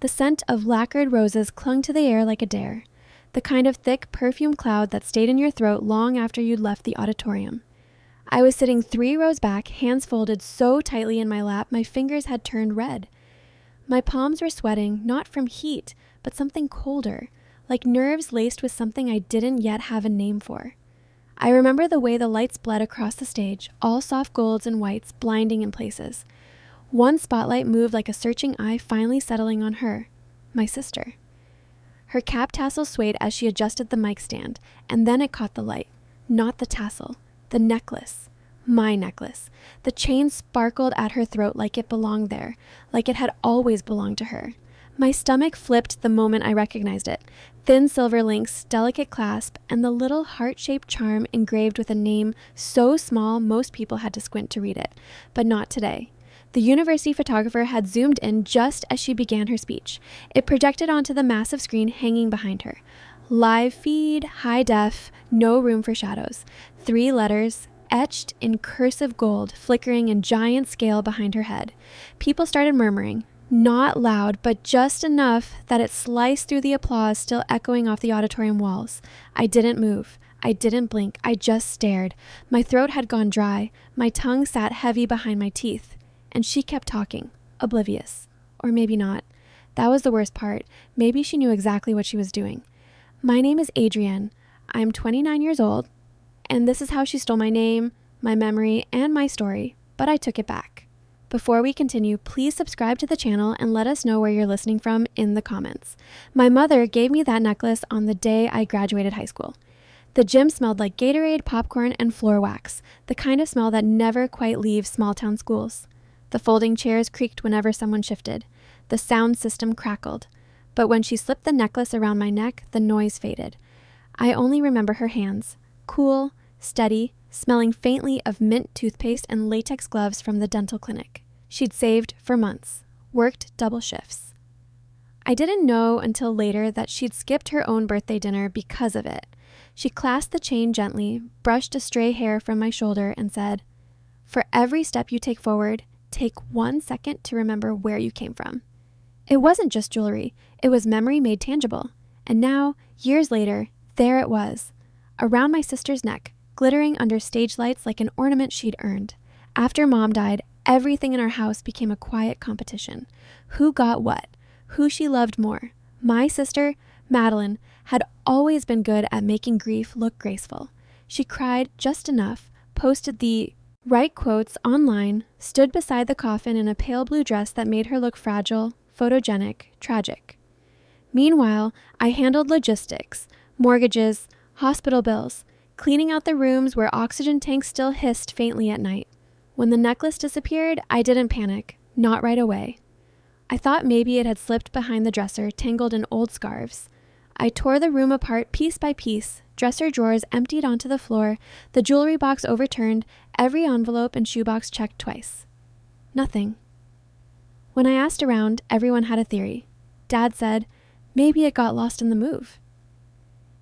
The scent of lacquered roses clung to the air like a dare, the kind of thick perfume cloud that stayed in your throat long after you'd left the auditorium. I was sitting 3 rows back, hands folded so tightly in my lap my fingers had turned red. My palms were sweating, not from heat, but something colder, like nerves laced with something I didn't yet have a name for. I remember the way the lights bled across the stage, all soft golds and whites, blinding in places. One spotlight moved like a searching eye finally settling on her, my sister. Her cap tassel swayed as she adjusted the mic stand, and then it caught the light. Not the tassel, the necklace. My necklace. The chain sparkled at her throat like it belonged there, like it had always belonged to her. My stomach flipped the moment I recognized it. Thin silver links, delicate clasp, and the little heart-shaped charm engraved with a name so small most people had to squint to read it. But not today. The university photographer had zoomed in just as she began her speech. It projected onto the massive screen hanging behind her. Live feed, high def, no room for shadows. 3 letters, etched in cursive gold, flickering in giant scale behind her head. People started murmuring. Not loud, but just enough that it sliced through the applause still echoing off the auditorium walls. I didn't move. I didn't blink. I just stared. My throat had gone dry. My tongue sat heavy behind my teeth. And she kept talking, oblivious. Or maybe not. That was the worst part. Maybe she knew exactly what she was doing. My name is Adrienne. I'm 29 years old. And this is how she stole my name, my memory, and my story. But I took it back. Before we continue, please subscribe to the channel and let us know where you're listening from in the comments. My mother gave me that necklace on the day I graduated high school. The gym smelled like Gatorade, popcorn, and floor wax, the kind of smell that never quite leaves small-town schools. The folding chairs creaked whenever someone shifted. The sound system crackled. But when she slipped the necklace around my neck, the noise faded. I only remember her hands, cool, steady, smelling faintly of mint toothpaste and latex gloves from the dental clinic. She'd saved for months, worked double shifts. I didn't know until later that she'd skipped her own birthday dinner because of it. She clasped the chain gently, brushed a stray hair from my shoulder, and said, "For every step you take forward, take 1 second to remember where you came from." It wasn't just jewelry, it was memory made tangible. And now, years later, there it was, around my sister's neck, glittering under stage lights like an ornament she'd earned. After Mom died, everything in our house became a quiet competition. Who got what? Who she loved more? My sister, Madeline, had always been good at making grief look graceful. She cried just enough, posted the right quotes online, stood beside the coffin in a pale blue dress that made her look fragile, photogenic, tragic. Meanwhile, I handled logistics, mortgages, hospital bills, cleaning out the rooms where oxygen tanks still hissed faintly at night. When the necklace disappeared, I didn't panic, not right away. I thought maybe it had slipped behind the dresser, tangled in old scarves. I tore the room apart piece by piece, dresser drawers emptied onto the floor, the jewelry box overturned, every envelope and shoebox checked twice. Nothing. When I asked around, everyone had a theory. Dad said, maybe it got lost in the move.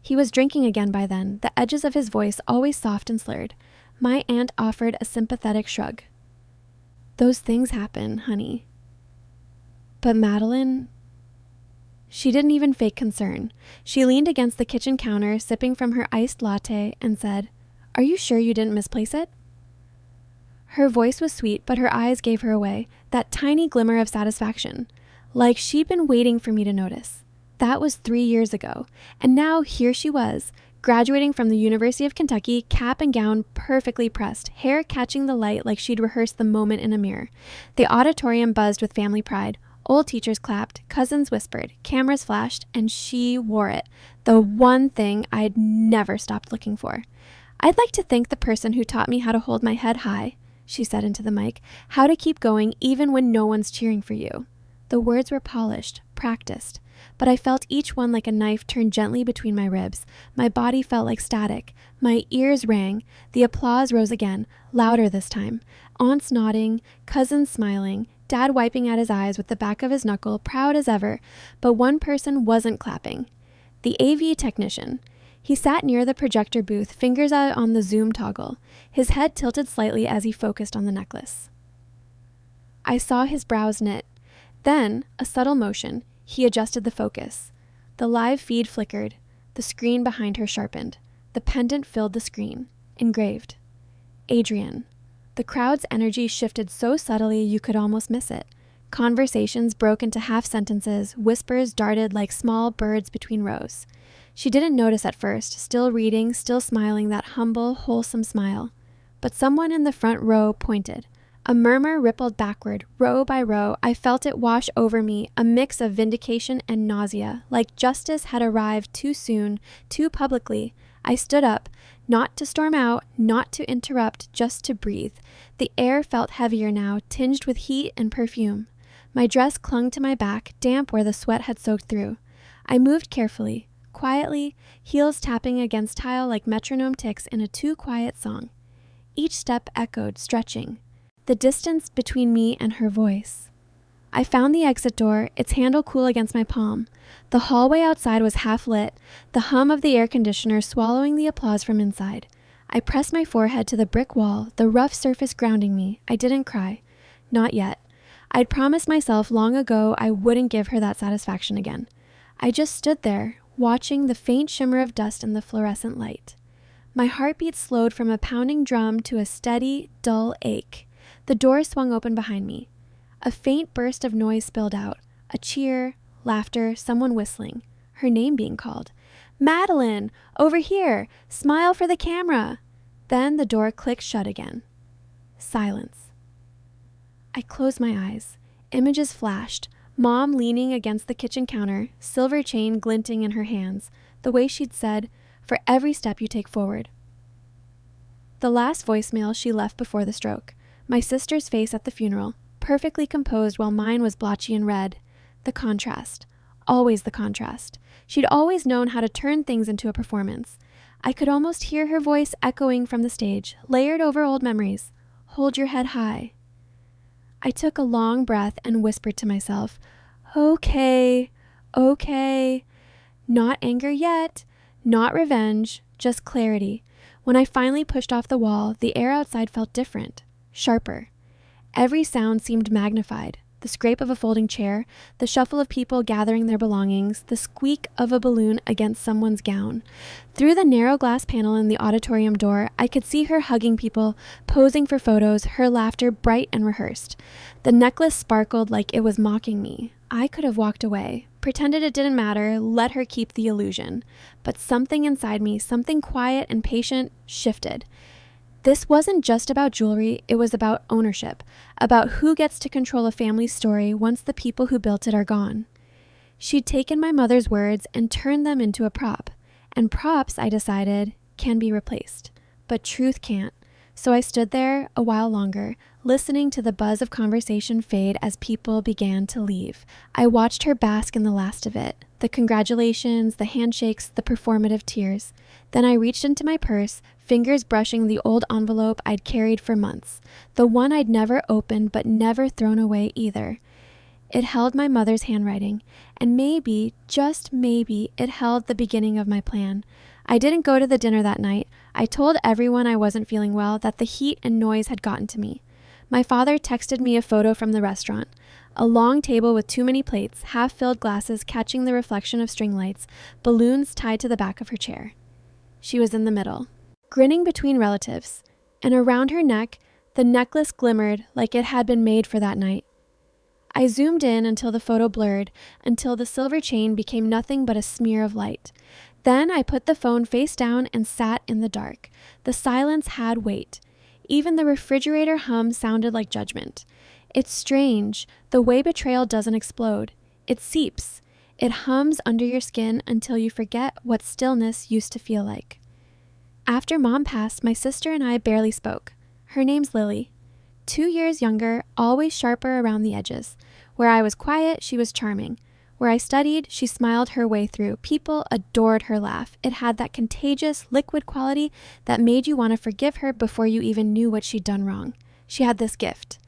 He was drinking again by then, the edges of his voice always soft and slurred. My aunt offered a sympathetic shrug. Those things happen, honey. But Madeline... She didn't even fake concern. She leaned against the kitchen counter, sipping from her iced latte, and said, "Are you sure you didn't misplace it?" Her voice was sweet, but her eyes gave her away, that tiny glimmer of satisfaction, like she'd been waiting for me to notice. That was 3 years ago, and now here she was, graduating from the University of Kentucky, cap and gown perfectly pressed, hair catching the light like she'd rehearsed the moment in a mirror. The auditorium buzzed with family pride. Old teachers clapped, cousins whispered, cameras flashed, and she wore it, the one thing I'd never stopped looking for. "I'd like to thank the person who taught me how to hold my head high," she said into the mic, "how to keep going even when no one's cheering for you." The words were polished, practiced, but I felt each one like a knife turned gently between my ribs. My body felt like static. My ears rang. The applause rose again, louder this time. Aunts nodding, cousins smiling, Dad wiping at his eyes with the back of his knuckle, proud as ever. But one person wasn't clapping. The AV technician. He sat near the projector booth, fingers out on the zoom toggle, his head tilted slightly as he focused on the necklace. I saw his brows knit. Then, a subtle motion. He adjusted the focus. The live feed flickered. The screen behind her sharpened. The pendant filled the screen. Engraved. Adrian. The crowd's energy shifted so subtly you could almost miss it. Conversations broke into half sentences. Whispers darted like small birds between rows. She didn't notice at first, still reading, still smiling that humble, wholesome smile. But someone in the front row pointed. A murmur rippled backward, row by row. I felt it wash over me, a mix of vindication and nausea, like justice had arrived too soon, too publicly. I stood up, not to storm out, not to interrupt, just to breathe. The air felt heavier now, tinged with heat and perfume. My dress clung to my back, damp where the sweat had soaked through. I moved carefully, quietly, heels tapping against tile like metronome ticks in a too quiet song. Each step echoed, stretching. The distance between me and her voice. I found the exit door, its handle cool against my palm. The hallway outside was half lit, the hum of the air conditioner swallowing the applause from inside. I pressed my forehead to the brick wall, the rough surface grounding me. I didn't cry. Not yet. I'd promised myself long ago I wouldn't give her that satisfaction again. I just stood there, watching the faint shimmer of dust in the fluorescent light. My heartbeat slowed from a pounding drum to a steady, dull ache. The door swung open behind me. A faint burst of noise spilled out. A cheer, laughter, someone whistling. Her name being called. "Madeline! Over here! Smile for the camera!" Then the door clicked shut again. Silence. I closed my eyes. Images flashed. Mom leaning against the kitchen counter, silver chain glinting in her hands. The way she'd said, "For every step you take forward." The last voicemail she left before the stroke. My sister's face at the funeral, perfectly composed while mine was blotchy and red. The contrast. Always the contrast. She'd always known how to turn things into a performance. I could almost hear her voice echoing from the stage, layered over old memories. "Hold your head high." I took a long breath and whispered to myself, "Okay, okay." Not anger yet, not revenge, just clarity. When I finally pushed off the wall, the air outside felt different. Sharper. Every sound seemed magnified. The scrape of a folding chair, the shuffle of people gathering their belongings, the squeak of a balloon against someone's gown. Through the narrow glass panel in the auditorium door, I could see her hugging people, posing for photos, her laughter bright and rehearsed. The necklace sparkled like it was mocking me. I could have walked away, pretended it didn't matter, let her keep the illusion. But something inside me, something quiet and patient, shifted. This wasn't just about jewelry, it was about ownership, about who gets to control a family's story once the people who built it are gone. She'd taken my mother's words and turned them into a prop. And props, I decided, can be replaced. But truth can't. So I stood there a while longer, listening to the buzz of conversation fade as people began to leave. I watched her bask in the last of it, the congratulations, the handshakes, the performative tears. Then I reached into my purse, fingers brushing the old envelope I'd carried for months, the one I'd never opened but never thrown away either. It held my mother's handwriting, and maybe, just maybe, it held the beginning of my plan. I didn't go to the dinner that night. I told everyone I wasn't feeling well, that the heat and noise had gotten to me. My father texted me a photo from the restaurant. A long table with too many plates, half-filled glasses catching the reflection of string lights, balloons tied to the back of her chair. She was in the middle, grinning between relatives, and around her neck, the necklace glimmered like it had been made for that night. I zoomed in until the photo blurred, until the silver chain became nothing but a smear of light. Then I put the phone face down and sat in the dark. The silence had weight. Even the refrigerator hum sounded like judgment. It's strange, the way betrayal doesn't explode. It seeps. It hums under your skin until you forget what stillness used to feel like. After Mom passed, my sister and I barely spoke. Her name's Lily. 2 years younger, always sharper around the edges. Where I was quiet, she was charming. Where I studied, she smiled her way through. People adored her laugh. It had that contagious, liquid quality that made you want to forgive her before you even knew what she'd done wrong. She had this gift.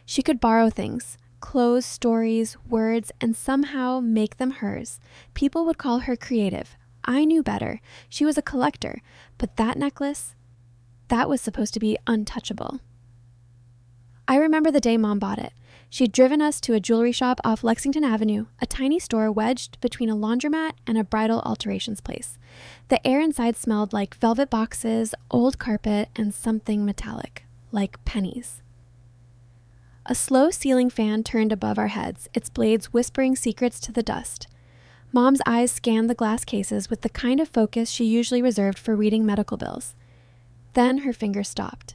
She could borrow things, clothes, stories, words, and somehow make them hers. People would call her creative. I knew better. She was a collector. But that necklace, that was supposed to be untouchable. I remember the day Mom bought it. She'd driven us to a jewelry shop off Lexington Avenue, a tiny store wedged between a laundromat and a bridal alterations place. The air inside smelled like velvet boxes, old carpet, and something metallic, like pennies. A slow ceiling fan turned above our heads, its blades whispering secrets to the dust. Mom's eyes scanned the glass cases with the kind of focus she usually reserved for reading medical bills. Then her finger stopped.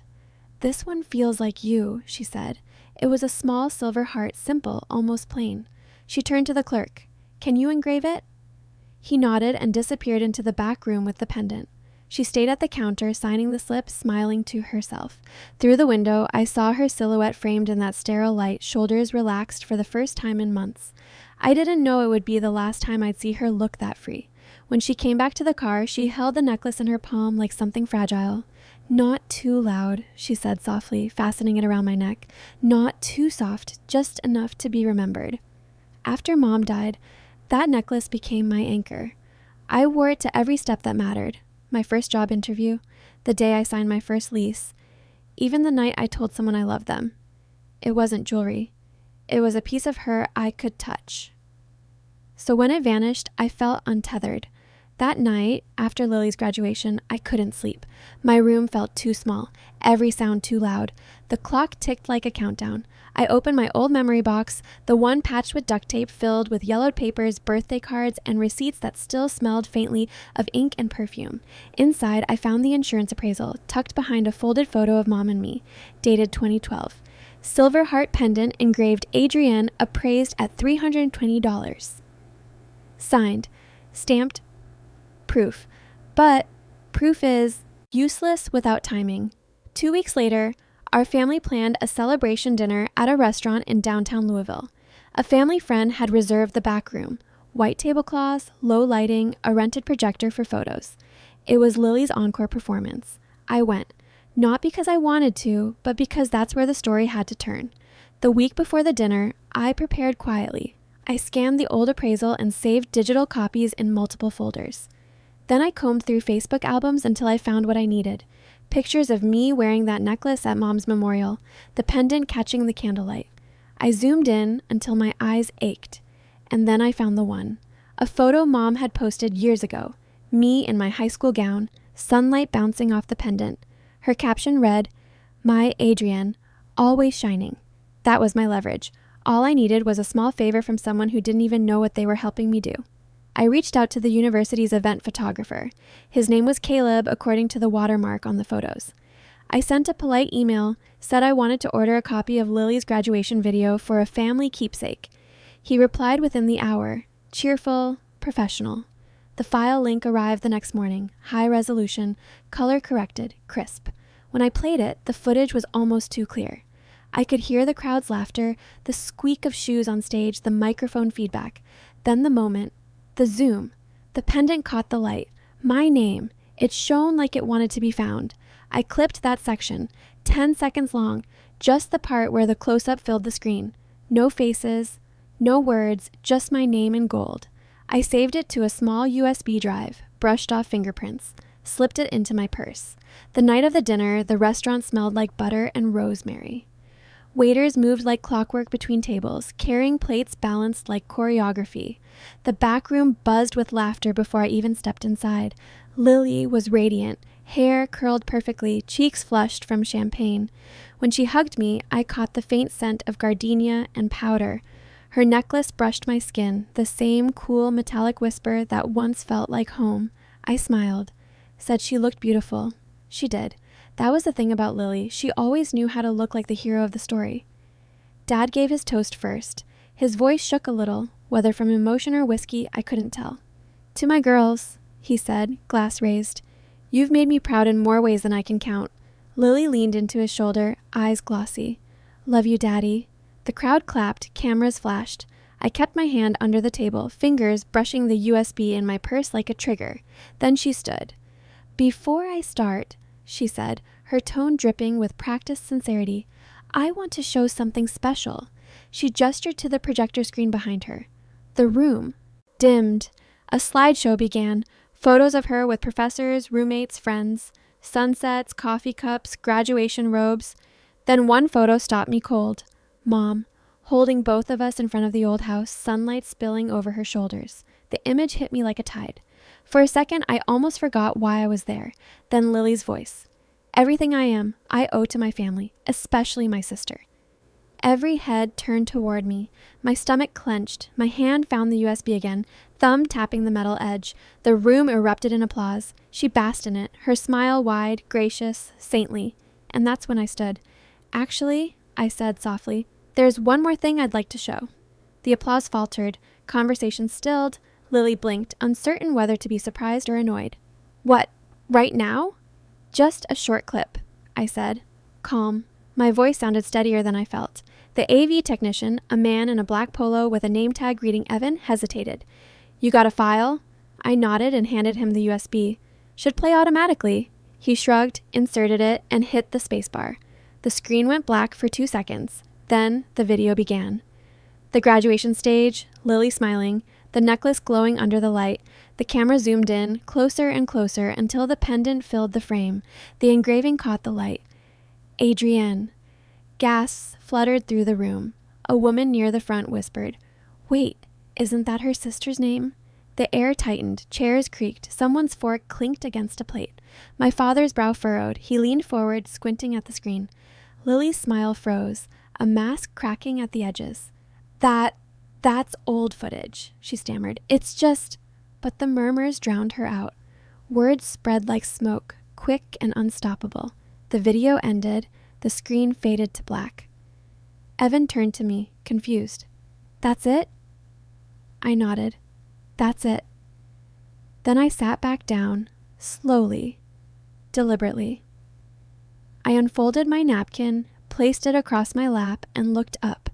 "This one feels like you," she said. It was a small silver heart, simple, almost plain. She turned to the clerk. "Can you engrave it?" He nodded and disappeared into the back room with the pendant. She stayed at the counter, signing the slip, smiling to herself. Through the window, I saw her silhouette framed in that sterile light, shoulders relaxed for the first time in months. I didn't know it would be the last time I'd see her look that free. When she came back to the car, she held the necklace in her palm like something fragile. "Not too loud," she said softly, fastening it around my neck. "Not too soft, just enough to be remembered." After Mom died, that necklace became my anchor. I wore it to every step that mattered. My first job interview, the day I signed my first lease, even the night I told someone I loved them. It wasn't jewelry. It was a piece of her I could touch. So when it vanished, I felt untethered. That night, after Lily's graduation, I couldn't sleep. My room felt too small, every sound too loud. The clock ticked like a countdown. I opened my old memory box, the one patched with duct tape filled with yellowed papers, birthday cards, and receipts that still smelled faintly of ink and perfume. Inside, I found the insurance appraisal, tucked behind a folded photo of Mom and me, dated 2012. Silver heart pendant engraved Adrienne, appraised at $320. Signed, stamped, proof. But proof is useless without timing. 2 weeks later, our family planned a celebration dinner at a restaurant in downtown Louisville. A family friend had reserved the back room, white tablecloths, low lighting, a rented projector for photos. It was Lily's encore performance. I went, not because I wanted to, but because that's where the story had to turn. The week before the dinner, I prepared quietly. I scanned the old appraisal and saved digital copies in multiple folders. Then I combed through Facebook albums until I found what I needed. Pictures of me wearing that necklace at Mom's memorial, the pendant catching the candlelight. I zoomed in until my eyes ached, and then I found the one. A photo Mom had posted years ago. Me in my high school gown, sunlight bouncing off the pendant. Her caption read, "My Adrienne, always shining." That was my leverage. All I needed was a small favor from someone who didn't even know what they were helping me do. I reached out to the university's event photographer. His name was Caleb, according to the watermark on the photos. I sent a polite email, said I wanted to order a copy of Lily's graduation video for a family keepsake. He replied within the hour, cheerful, professional. The file link arrived the next morning, high resolution, color corrected, crisp. When I played it, the footage was almost too clear. I could hear the crowd's laughter, the squeak of shoes on stage, the microphone feedback. Then the moment, the zoom. The pendant caught the light. My name. It shone like it wanted to be found. I clipped that section, 10 seconds long, just the part where the close-up filled the screen. No faces, no words, just my name in gold. I saved it to a small USB drive, brushed off fingerprints, slipped it into my purse. The night of the dinner, the restaurant smelled like butter and rosemary. Waiters moved like clockwork between tables, carrying plates balanced like choreography. The back room buzzed with laughter before I even stepped inside. Lily was radiant, hair curled perfectly, cheeks flushed from champagne. When she hugged me, I caught the faint scent of gardenia and powder. Her necklace brushed my skin, the same cool metallic whisper that once felt like home. I smiled, said she looked beautiful. She did. That was the thing about Lily. She always knew how to look like the hero of the story. Dad gave his toast first. His voice shook a little, whether from emotion or whiskey, I couldn't tell. "To my girls," he said, glass raised. "You've made me proud in more ways than I can count." Lily leaned into his shoulder, eyes glossy. "Love you, Daddy." The crowd clapped, cameras flashed. I kept my hand under the table, fingers brushing the USB in my purse like a trigger. Then she stood. "Before I start," she said, her tone dripping with practiced sincerity, "I want to show something special." She gestured to the projector screen behind her. The room dimmed. A slideshow began, photos of her with professors, roommates, friends, sunsets, coffee cups, graduation robes. Then one photo stopped me cold. Mom, holding both of us in front of the old house, sunlight spilling over her shoulders. The image hit me like a tide. For a second, I almost forgot why I was there. Then Lily's voice. Everything I am, I owe to my family, especially my sister. Every head turned toward me. My stomach clenched. My hand found the USB again, thumb tapping the metal edge. The room erupted in applause. She basked in it, her smile wide, gracious, saintly. And that's when I stood. Actually, I said softly, there's one more thing I'd like to show. The applause faltered. Conversation stilled. Lily blinked, uncertain whether to be surprised or annoyed. What? Right now? Just a short clip, I said. Calm. My voice sounded steadier than I felt. The AV technician, a man in a black polo with a name tag reading Evan, hesitated. You got a file? I nodded and handed him the USB. Should play automatically. He shrugged, inserted it, and hit the spacebar. The screen went black for 2 seconds. Then the video began. The graduation stage, Lily smiling, the necklace glowing under the light. The camera zoomed in, closer and closer, until the pendant filled the frame. The engraving caught the light. Adrienne. Gasps fluttered through the room. A woman near the front whispered, Wait, isn't that her sister's name? The air tightened, chairs creaked, someone's fork clinked against a plate. My father's brow furrowed. He leaned forward, squinting at the screen. Lily's smile froze, a mask cracking at the edges. That's old footage, she stammered. It's just... But the murmurs drowned her out. Words spread like smoke, quick and unstoppable. The video ended. The screen faded to black. Evan turned to me, confused. That's it? I nodded. That's it. Then I sat back down, slowly, deliberately. I unfolded my napkin, placed it across my lap, and looked up.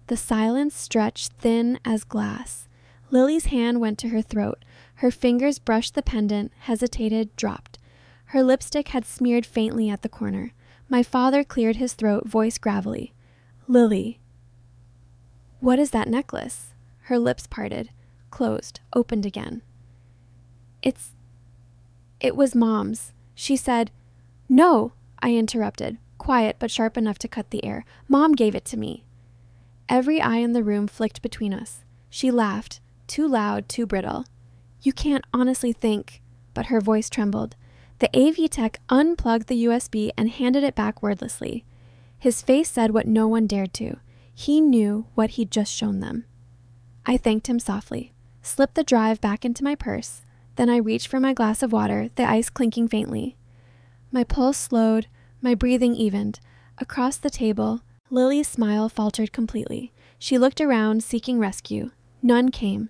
The silence stretched thin as glass. Lily's hand went to her throat. Her fingers brushed the pendant, hesitated, dropped. Her lipstick had smeared faintly at the corner. My father cleared his throat, voice gravelly. Lily. What is that necklace? Her lips parted, closed, opened again. It was Mom's. She said, No, I interrupted, quiet but sharp enough to cut the air. Mom gave it to me. Every eye in the room flicked between us. She laughed, too loud, too brittle. You can't honestly think, but her voice trembled. The AV tech unplugged the USB and handed it back wordlessly. His face said what no one dared to. He knew what he'd just shown them. I thanked him softly, slipped the drive back into my purse. Then I reached for my glass of water, the ice clinking faintly. My pulse slowed, my breathing evened. Across the table, Lily's smile faltered completely. She looked around, seeking rescue. None came.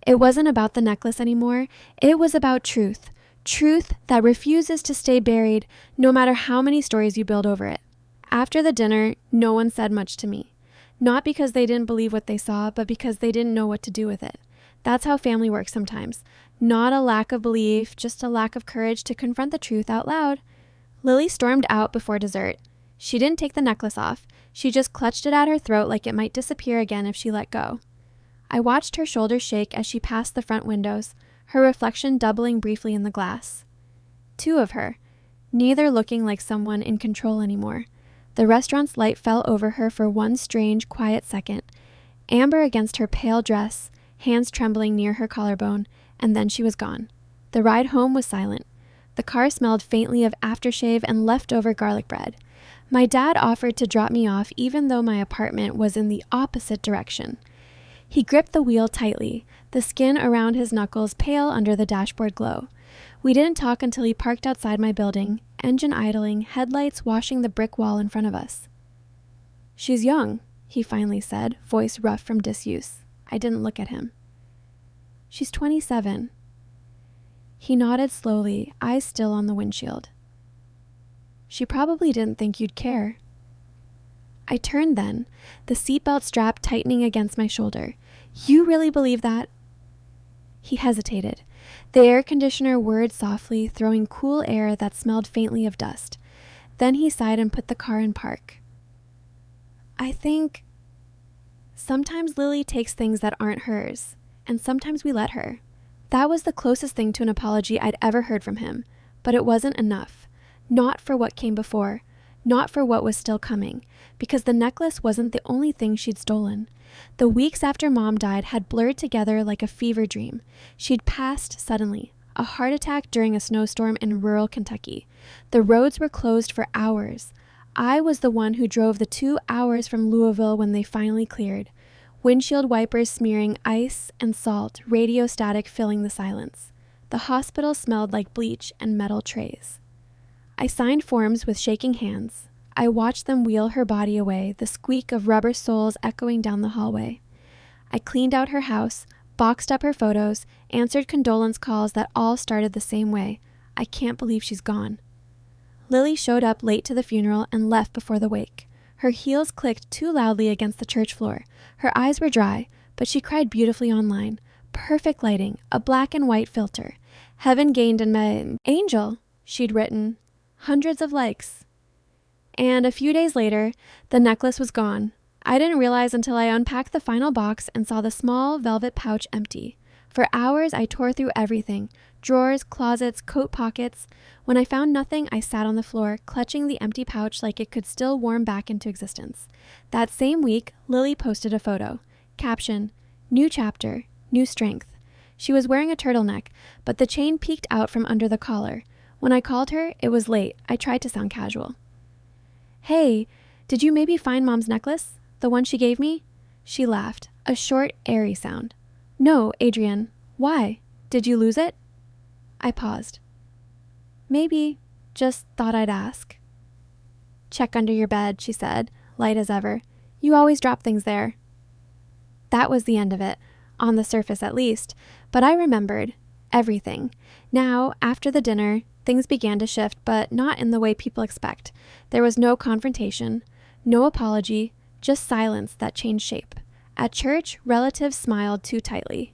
It wasn't about the necklace anymore. It was about truth. Truth that refuses to stay buried, no matter how many stories you build over it. After the dinner, no one said much to me. Not because they didn't believe what they saw, but because they didn't know what to do with it. That's how family works sometimes. Not a lack of belief, just a lack of courage to confront the truth out loud. Lily stormed out before dessert. She didn't take the necklace off. She just clutched it at her throat like it might disappear again if she let go. I watched her shoulders shake as she passed the front windows, her reflection doubling briefly in the glass. 2 of her, neither looking like someone in control anymore. The restaurant's light fell over her for one strange, quiet second. Amber against her pale dress, hands trembling near her collarbone, and then she was gone. The ride home was silent. The car smelled faintly of aftershave and leftover garlic bread. My dad offered to drop me off even though my apartment was in the opposite direction. He gripped the wheel tightly, the skin around his knuckles pale under the dashboard glow. We didn't talk until he parked outside my building, engine idling, headlights washing the brick wall in front of us. She's young, he finally said, voice rough from disuse. I didn't look at him. She's 27. He nodded slowly, eyes still on the windshield. She probably didn't think you'd care. I turned then, the seatbelt strap tightening against my shoulder. You really believe that? He hesitated. The air conditioner whirred softly, throwing cool air that smelled faintly of dust. Then he sighed and put the car in park. I think sometimes Lily takes things that aren't hers, and sometimes we let her. That was the closest thing to an apology I'd ever heard from him, but it wasn't enough. Not for what came before. not for what was still coming, because the necklace wasn't the only thing she'd stolen. The weeks after Mom died had blurred together like a fever dream. She'd passed suddenly, a heart attack during a snowstorm in rural Kentucky. The roads were closed for hours. I was the one who drove the 2 hours from Louisville when they finally cleared. Windshield wipers smearing ice and salt, radio static filling the silence. The hospital smelled like bleach and metal trays. I signed forms with shaking hands. I watched them wheel her body away, the squeak of rubber soles echoing down the hallway. I cleaned out her house, boxed up her photos, answered condolence calls that all started the same way. I can't believe she's gone. Lily showed up late to the funeral and left before the wake. Her heels clicked too loudly against the church floor. Her eyes were dry, but she cried beautifully online. Perfect lighting, a black and white filter. Heaven gained in my angel, she'd written. Hundreds of likes. And a few days later, the necklace was gone. I didn't realize until I unpacked the final box and saw the small velvet pouch empty. For hours, I tore through everything. Drawers, closets, coat pockets. When I found nothing, I sat on the floor, clutching the empty pouch like it could still warm back into existence. That same week, Lily posted a photo. Caption, "New chapter, new strength." She was wearing a turtleneck, but the chain peeked out from under the collar. When I called her, it was late. I tried to sound casual. "Hey, did you maybe find Mom's necklace? The one she gave me?" She laughed, a short, airy sound. "No, Adrienne. Why? Did you lose it?" I paused. "Maybe. Just thought I'd ask." "Check under your bed," she said, light as ever. "You always drop things there." That was the end of it, on the surface at least, but I remembered everything. Now, after the dinner, things began to shift, but not in the way people expect. There was no confrontation, no apology, just silence that changed shape. At church, relatives smiled too tightly.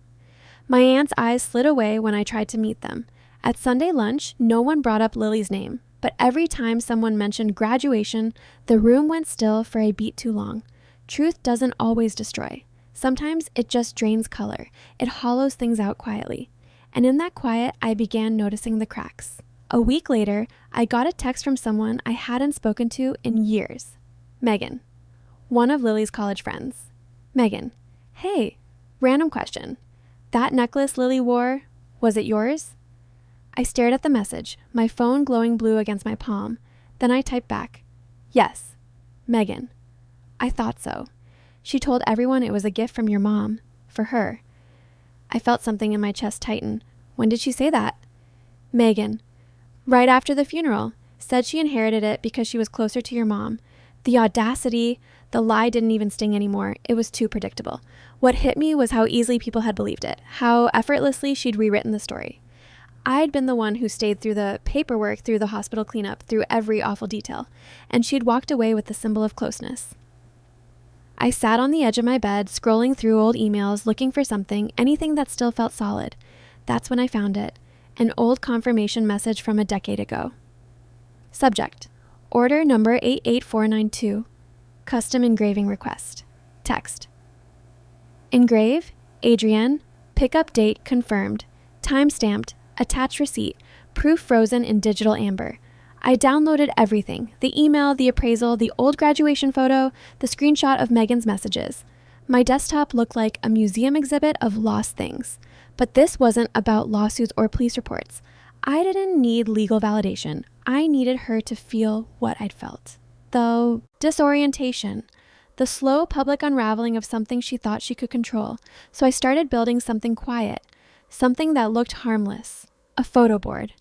My aunt's eyes slid away when I tried to meet them. At Sunday lunch, no one brought up Lily's name, but every time someone mentioned graduation, the room went still for a beat too long. Truth doesn't always destroy. Sometimes it just drains color. It hollows things out quietly. And in that quiet, I began noticing the cracks. A week later, I got a text from someone I hadn't spoken to in years. Megan, one of Lily's college friends. Megan, "Hey, random question. That necklace Lily wore, was it yours?" I stared at the message, my phone glowing blue against my palm. Then I typed back, "Yes, Megan. I thought so. She told everyone it was a gift from your mom, for her." I felt something in my chest tighten. "When did she say that?" "Megan, right after the funeral. Said she inherited it because she was closer to your mom." The audacity, the lie didn't even sting anymore. It was too predictable. What hit me was how easily people had believed it, how effortlessly she'd rewritten the story. I'd been the one who stayed through the paperwork, through the hospital cleanup, through every awful detail, and she'd walked away with the symbol of closeness. I sat on the edge of my bed, scrolling through old emails, looking for something, anything that still felt solid. That's when I found it, an old confirmation message from a decade ago. Subject, order number 88492, custom engraving request. Text, engrave, Adrienne, pickup date confirmed, time stamped, attached receipt, proof frozen in digital amber. I downloaded everything, the email, the appraisal, the old graduation photo, the screenshot of Megan's messages. My desktop looked like a museum exhibit of lost things. But this wasn't about lawsuits or police reports. I didn't need legal validation. I needed her to feel what I'd felt. The disorientation, the slow public unraveling of something she thought she could control. So I started building something quiet, something that looked harmless, a photo board.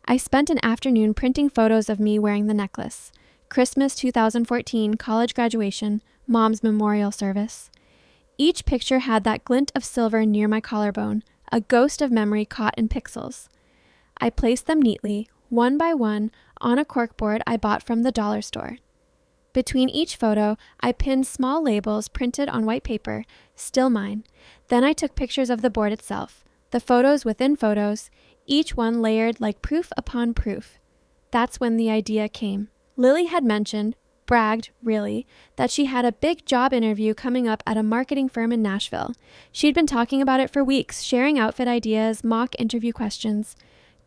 I spent an afternoon printing photos of me wearing the necklace. Christmas 2014, college graduation, Mom's memorial service. Each picture had that glint of silver near my collarbone, a ghost of memory caught in pixels. I placed them neatly, one by one, on a corkboard I bought from the dollar store. Between each photo, I pinned small labels printed on white paper, still mine. Then I took pictures of the board itself, the photos within photos, each one layered like proof upon proof. That's when the idea came. Lily had mentioned, bragged, really, that she had a big job interview coming up at a marketing firm in Nashville. She'd been talking about it for weeks, sharing outfit ideas, mock interview questions.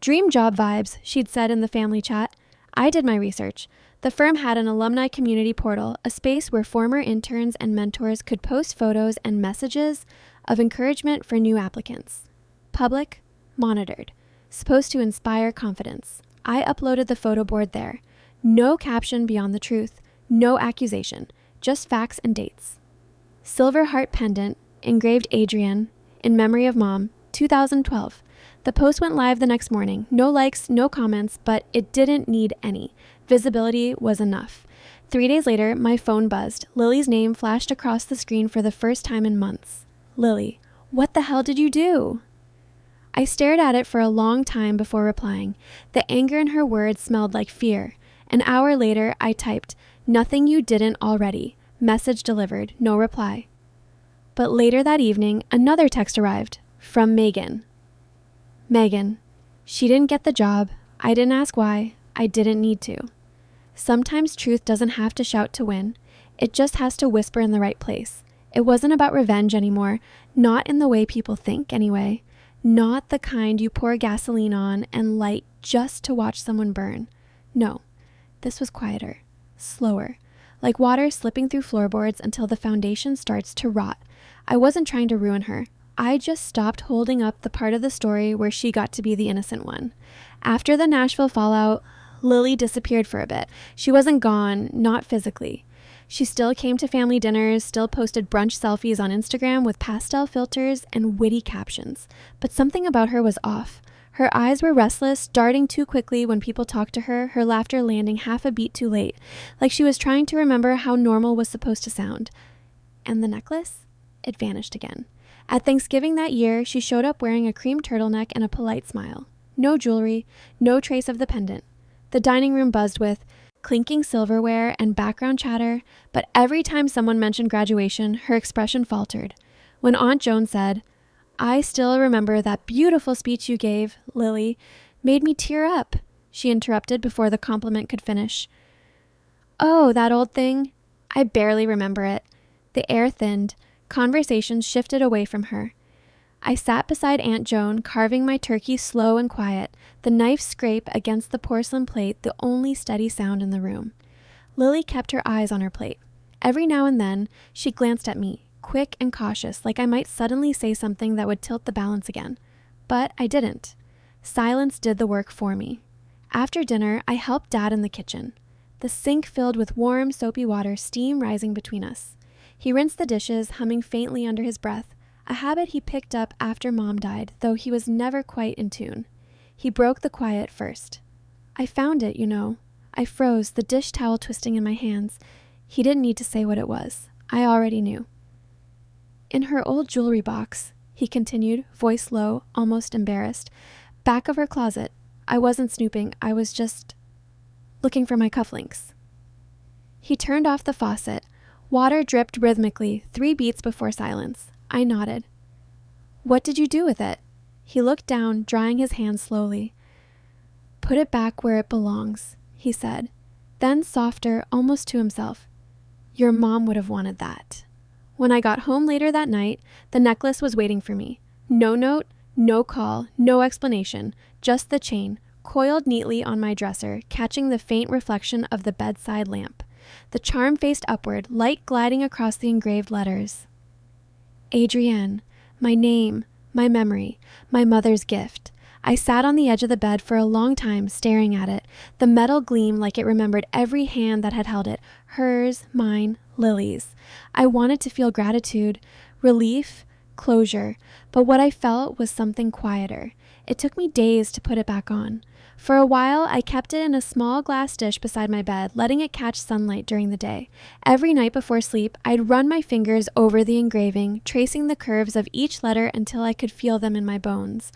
"Dream job vibes," she'd said in the family chat. I did my research. The firm had an alumni community portal, a space where former interns and mentors could post photos and messages of encouragement for new applicants. Public, monitored, supposed to inspire confidence. I uploaded the photo board there. No caption beyond the truth, no accusation, just facts and dates. Silver heart pendant, engraved Adrienne, in memory of Mom, 2012. The post went live the next morning. No likes, no comments, but it didn't need any. Visibility was enough. 3 days later, my phone buzzed. Lily's name flashed across the screen for the first time in months. Lily, what the hell did you do? I stared at it for a long time before replying. The anger in her words smelled like fear. An hour later, I typed, "Nothing you didn't already." Message delivered, no reply. But later that evening, another text arrived from Megan. Megan, she didn't get the job. I didn't ask why. I didn't need to. Sometimes truth doesn't have to shout to win. It just has to whisper in the right place. It wasn't about revenge anymore, not in the way people think anyway. Not the kind you pour gasoline on and light just to watch someone burn. No, this was quieter, slower, like water slipping through floorboards until the foundation starts to rot. I wasn't trying to ruin her. I just stopped holding up the part of the story where she got to be the innocent one. After the Nashville fallout, Lily disappeared for a bit. She wasn't gone, not physically. She still came to family dinners, still posted brunch selfies on Instagram with pastel filters and witty captions. But something about her was off. Her eyes were restless, darting too quickly when people talked to her, her laughter landing half a beat too late, like she was trying to remember how normal was supposed to sound. And the necklace? It vanished again. At Thanksgiving that year, she showed up wearing a cream turtleneck and a polite smile. No jewelry, no trace of the pendant. The dining room buzzed with clinking silverware and background chatter, but every time someone mentioned graduation, her expression faltered. When Aunt Joan said, "I still remember that beautiful speech you gave, Lily, made me tear up," she interrupted before the compliment could finish. "Oh, that old thing? I barely remember it." The air thinned. Conversations shifted away from her. I sat beside Aunt Joan, carving my turkey slow and quiet, the knife scrape against the porcelain plate the only steady sound in the room. Lily kept her eyes on her plate. Every now and then, she glanced at me, quick and cautious, like I might suddenly say something that would tilt the balance again. But I didn't. Silence did the work for me. After dinner, I helped Dad in the kitchen. The sink filled with warm, soapy water, steam rising between us. He rinsed the dishes, humming faintly under his breath, a habit he picked up after Mom died, though he was never quite in tune. He broke the quiet first. "I found it, you know." I froze, the dish towel twisting in my hands. He didn't need to say what it was. I already knew. "In her old jewelry box," he continued, voice low, almost embarrassed. "Back of her closet. I wasn't snooping. I was just looking for my cufflinks." He turned off the faucet. Water dripped rhythmically, 3 beats before silence. I nodded. "What did you do with it?" He looked down, drying his hands slowly. "Put it back where it belongs," he said. Then softer, almost to himself. "Your mom would have wanted that." When I got home later that night, the necklace was waiting for me. No note, no call, no explanation, just the chain, coiled neatly on my dresser, catching the faint reflection of the bedside lamp. The charm faced upward, light gliding across the engraved letters. Adrienne, my name, my memory, my mother's gift. I sat on the edge of the bed for a long time, staring at it, the metal gleam like it remembered every hand that had held it, hers, mine, Lily's. I wanted to feel gratitude, relief, closure, but what I felt was something quieter. It took me days to put it back on. For a while, I kept it in a small glass dish beside my bed, letting it catch sunlight during the day. Every night before sleep, I'd run my fingers over the engraving, tracing the curves of each letter until I could feel them in my bones.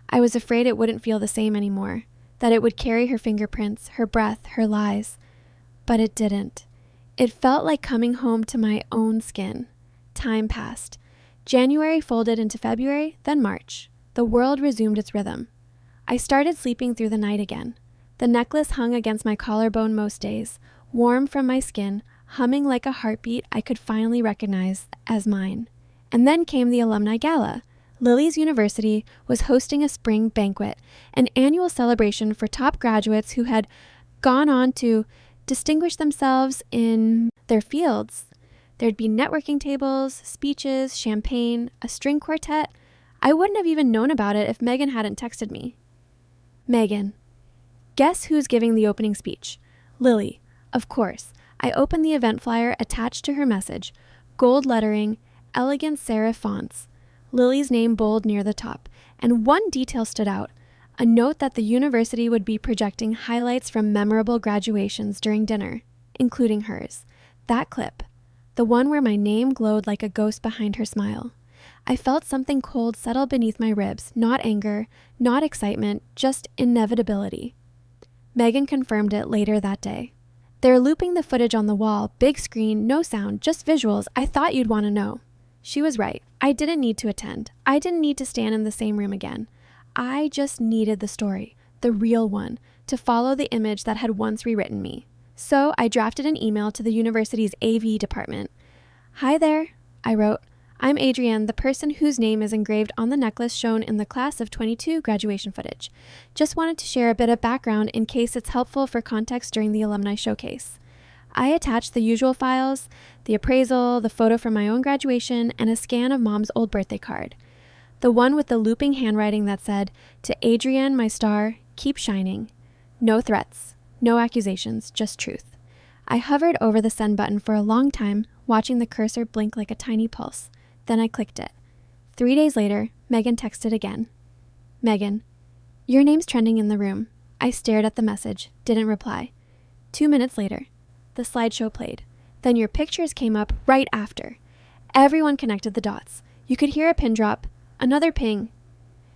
I was afraid it wouldn't feel the same anymore, that it would carry her fingerprints, her breath, her lies. But it didn't. It felt like coming home to my own skin. Time passed. January folded into February, then March. The world resumed its rhythm. I started sleeping through the night again. The necklace hung against my collarbone most days, warm from my skin, humming like a heartbeat I could finally recognize as mine. And then came the alumni gala. Lily's University was hosting a spring banquet, an annual celebration for top graduates who had gone on to distinguish themselves in their fields. There'd be networking tables, speeches, champagne, a string quartet. I wouldn't have even known about it if Megan hadn't texted me. Megan. Guess who's giving the opening speech? Lily. Of course. I opened the event flyer attached to her message. Gold lettering, elegant serif fonts. Lily's name bold near the top. And one detail stood out. A note that the university would be projecting highlights from memorable graduations during dinner, including hers. That clip. The one where my name glowed like a ghost behind her smile. I felt something cold settle beneath my ribs, not anger, not excitement, just inevitability. Megan confirmed it later that day. They're looping the footage on the wall, big screen, no sound, just visuals. I thought you'd want to know. She was right. I didn't need to attend. I didn't need to stand in the same room again. I just needed the story, the real one, to follow the image that had once rewritten me. So I drafted an email to the university's AV department. Hi there, I wrote. I'm Adrienne, the person whose name is engraved on the necklace shown in the class of 22 graduation footage. Just wanted to share a bit of background in case it's helpful for context during the alumni showcase. I attached the usual files, the appraisal, the photo from my own graduation, and a scan of Mom's old birthday card. The one with the looping handwriting that said, "To Adrienne, my star, keep shining. No threats, no accusations, just truth." I hovered over the send button for a long time, watching the cursor blink like a tiny pulse. Then I clicked it. 3 days later, Megan texted again. Megan, your name's trending in the room. I stared at the message, didn't reply. 2 minutes later, the slideshow played. Then your pictures came up right after. Everyone connected the dots. You could hear a pin drop, another ping.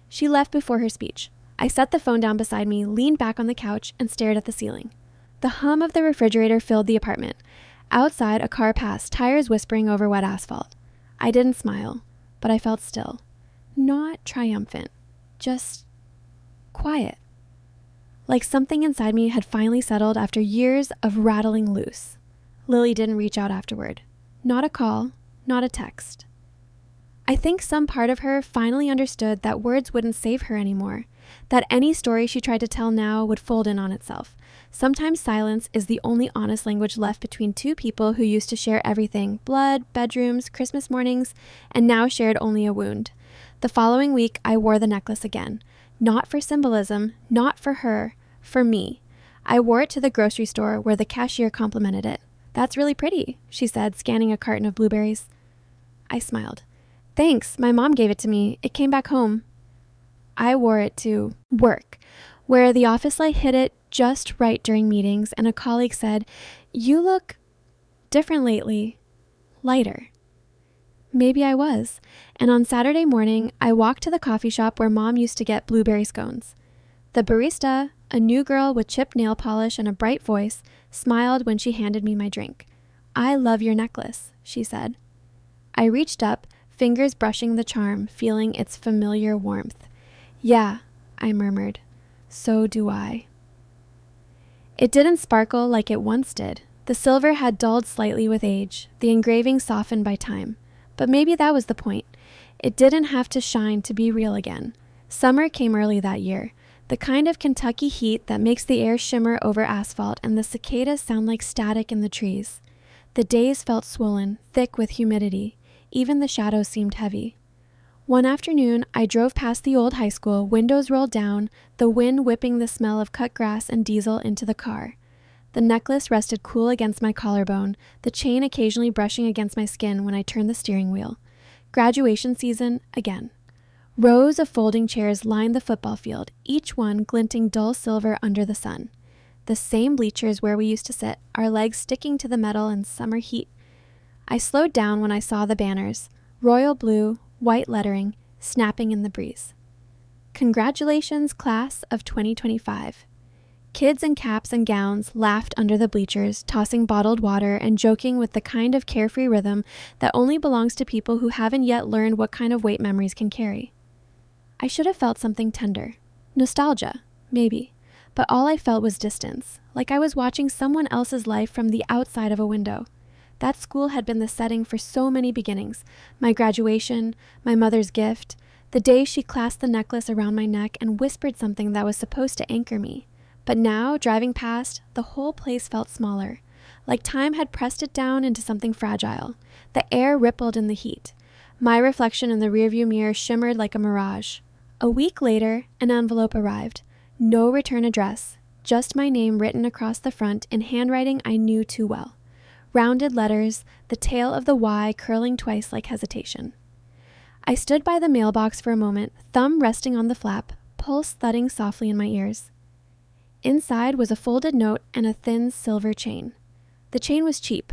She left before her speech. I set the phone down beside me, leaned back on the couch, and stared at the ceiling. The hum of the refrigerator filled the apartment. Outside, a car passed, tires whispering over wet asphalt. I didn't smile, but I felt still. Not triumphant, just quiet. Like something inside me had finally settled after years of rattling loose. Lily didn't reach out afterward. Not a call, not a text. I think some part of her finally understood that words wouldn't save her anymore, that any story she tried to tell now would fold in on itself. Sometimes silence is the only honest language left between two people who used to share everything, blood, bedrooms, Christmas mornings, and now shared only a wound. The following week, I wore the necklace again. Not for symbolism, not for her, for me. I wore it to the grocery store where the cashier complimented it. "That's really pretty," she said, scanning a carton of blueberries. I smiled. "Thanks, my mom gave it to me. It came back home." I wore it to work, where the office light hit it just right during meetings, and a colleague said, "You look different lately, lighter." Maybe I was. And on Saturday morning, I walked to the coffee shop where Mom used to get blueberry scones. The barista, a new girl with chipped nail polish and a bright voice, smiled when she handed me my drink. "I love your necklace," she said. I reached up, fingers brushing the charm, feeling its familiar warmth. "Yeah," I murmured. "So do I." It didn't sparkle like it once did. The silver had dulled slightly with age, the engraving softened by time. But maybe that was the point. It didn't have to shine to be real again. Summer came early that year, the kind of Kentucky heat that makes the air shimmer over asphalt and the cicadas sound like static in the trees. The days felt swollen, thick with humidity. Even the shadows seemed heavy. One afternoon, I drove past the old high school, windows rolled down, the wind whipping the smell of cut grass and diesel into the car. The necklace rested cool against my collarbone, the chain occasionally brushing against my skin when I turned the steering wheel. Graduation season again. Rows of folding chairs lined the football field, each one glinting dull silver under the sun. The same bleachers where we used to sit, our legs sticking to the metal in summer heat. I slowed down when I saw the banners, royal blue, white lettering, snapping in the breeze. "Congratulations, class of 2025. Kids in caps and gowns laughed under the bleachers, tossing bottled water and joking with the kind of carefree rhythm that only belongs to people who haven't yet learned what kind of weight memories can carry. I should have felt something tender. Nostalgia, maybe. But all I felt was distance, like I was watching someone else's life from the outside of a window. That school had been the setting for so many beginnings. My graduation, my mother's gift, the day she clasped the necklace around my neck and whispered something that was supposed to anchor me. But now, driving past, the whole place felt smaller, like time had pressed it down into something fragile. The air rippled in the heat. My reflection in the rearview mirror shimmered like a mirage. A week later, an envelope arrived. No return address, just my name written across the front in handwriting I knew too well. Rounded letters, the tail of the Y curling twice like hesitation. I stood by the mailbox for a moment, thumb resting on the flap, pulse thudding softly in my ears. Inside was a folded note and a thin silver chain. The chain was cheap.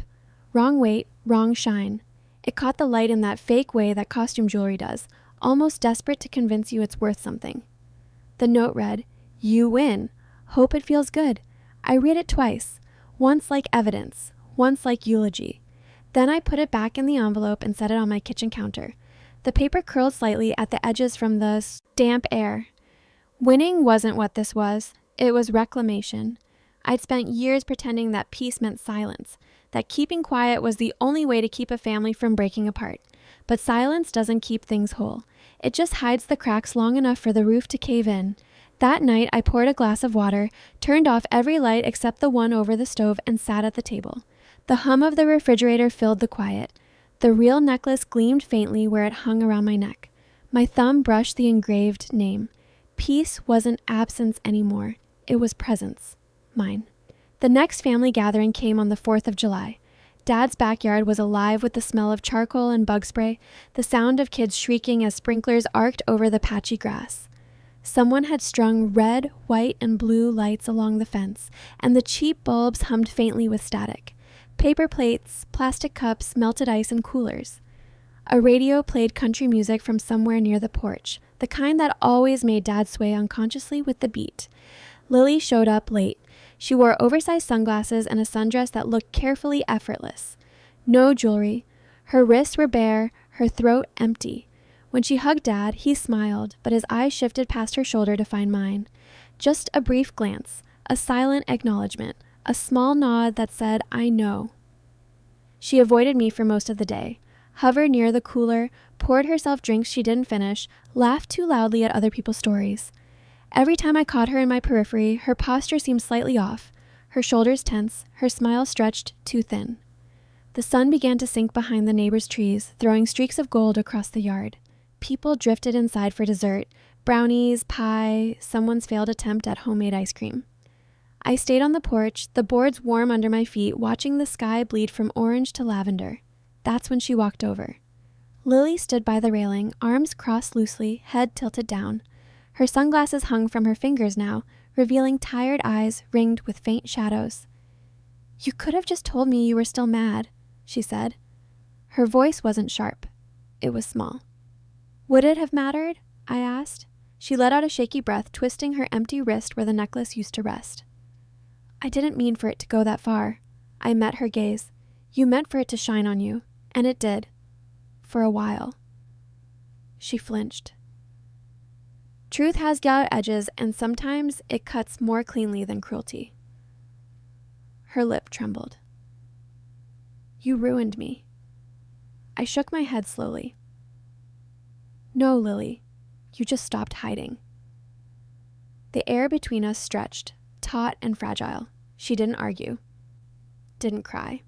Wrong weight, wrong shine. It caught the light in that fake way that costume jewelry does, almost desperate to convince you it's worth something. The note read, "You win. Hope it feels good." I read it twice, once like evidence, once like eulogy. Then I put it back in the envelope and set it on my kitchen counter. The paper curled slightly at the edges from the damp air. Winning wasn't what this was. It was reclamation. I'd spent years pretending that peace meant silence, that keeping quiet was the only way to keep a family from breaking apart. But silence doesn't keep things whole. It just hides the cracks long enough for the roof to cave in. That night, I poured a glass of water, turned off every light except the one over the stove, and sat at the table. The hum of the refrigerator filled the quiet. The real necklace gleamed faintly where it hung around my neck. My thumb brushed the engraved name. Peace wasn't absence anymore. It was presence. Mine. The next family gathering came on the 4th of July. Dad's backyard was alive with the smell of charcoal and bug spray, the sound of kids shrieking as sprinklers arced over the patchy grass. Someone had strung red, white, and blue lights along the fence, and the cheap bulbs hummed faintly with static. Paper plates, plastic cups, melted ice, and coolers. A radio played country music from somewhere near the porch, the kind that always made Dad sway unconsciously with the beat. Lily showed up late. She wore oversized sunglasses and a sundress that looked carefully effortless. No jewelry. Her wrists were bare, her throat empty. When she hugged Dad, he smiled, but his eyes shifted past her shoulder to find mine. Just a brief glance, a silent acknowledgement, a small nod that said, "I know." She avoided me for most of the day, hovered near the cooler, poured herself drinks she didn't finish, laughed too loudly at other people's stories. Every time I caught her in my periphery, her posture seemed slightly off, her shoulders tense, her smile stretched too thin. The sun began to sink behind the neighbors' trees, throwing streaks of gold across the yard. People drifted inside for dessert, brownies, pie, someone's failed attempt at homemade ice cream. I stayed on the porch, the boards warm under my feet, watching the sky bleed from orange to lavender. That's when she walked over. Lily stood by the railing, arms crossed loosely, head tilted down. Her sunglasses hung from her fingers now, revealing tired eyes ringed with faint shadows. "You could have just told me you were still mad," she said. Her voice wasn't sharp. It was small. "Would it have mattered?" I asked. She let out a shaky breath, twisting her empty wrist where the necklace used to rest. "I didn't mean for it to go that far." I met her gaze. "You meant for it to shine on you. And it did. For a while." She flinched. Truth has gout edges, and sometimes it cuts more cleanly than cruelty. Her lip trembled. "You ruined me." I shook my head slowly. "No, Lily. You just stopped hiding." The air between us stretched, taut and fragile. She didn't argue. Didn't cry.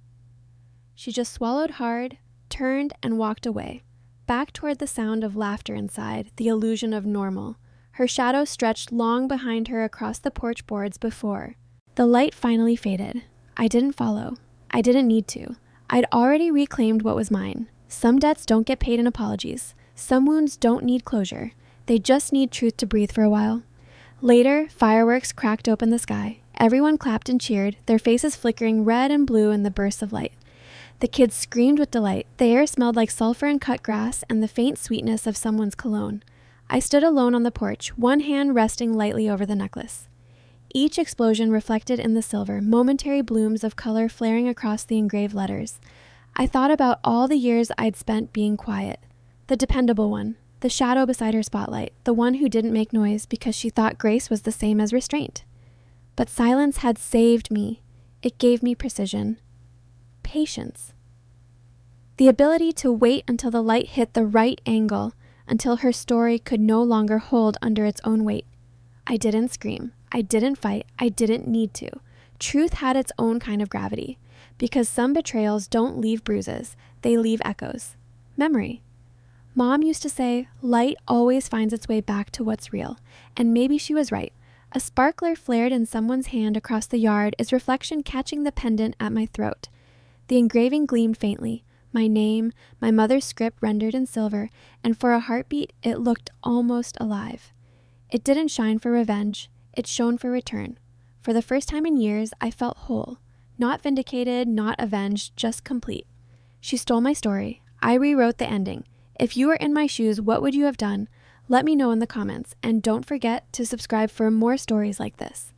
She just swallowed hard, turned, and walked away, back toward the sound of laughter inside, the illusion of normal. Her shadow stretched long behind her across the porch boards before. The light finally faded. I didn't follow. I didn't need to. I'd already reclaimed what was mine. Some debts don't get paid in apologies. Some wounds don't need closure. They just need truth to breathe for a while. Later, fireworks cracked open the sky. Everyone clapped and cheered, their faces flickering red and blue in the bursts of light. The kids screamed with delight. The air smelled like sulfur and cut grass and the faint sweetness of someone's cologne. I stood alone on the porch, one hand resting lightly over the necklace. Each explosion reflected in the silver, momentary blooms of color flaring across the engraved letters. I thought about all the years I'd spent being quiet. The dependable one, the shadow beside her spotlight, the one who didn't make noise because she thought grace was the same as restraint. But silence had saved me. It gave me precision. Patience. The ability to wait until the light hit the right angle, until her story could no longer hold under its own weight. I didn't scream. I didn't fight. I didn't need to. Truth had its own kind of gravity, because some betrayals don't leave bruises, they leave echoes. Memory. Mom used to say, light always finds its way back to what's real, and maybe she was right. A sparkler flared in someone's hand across the yard is reflection catching the pendant at my throat. The engraving gleamed faintly, my name, my mother's script rendered in silver, and for a heartbeat it looked almost alive. It didn't shine for revenge, it shone for return. For the first time in years, I felt whole. Not vindicated, not avenged, just complete. She stole my story. I rewrote the ending. If you were in my shoes, what would you have done? Let me know in the comments, and don't forget to subscribe for more stories like this.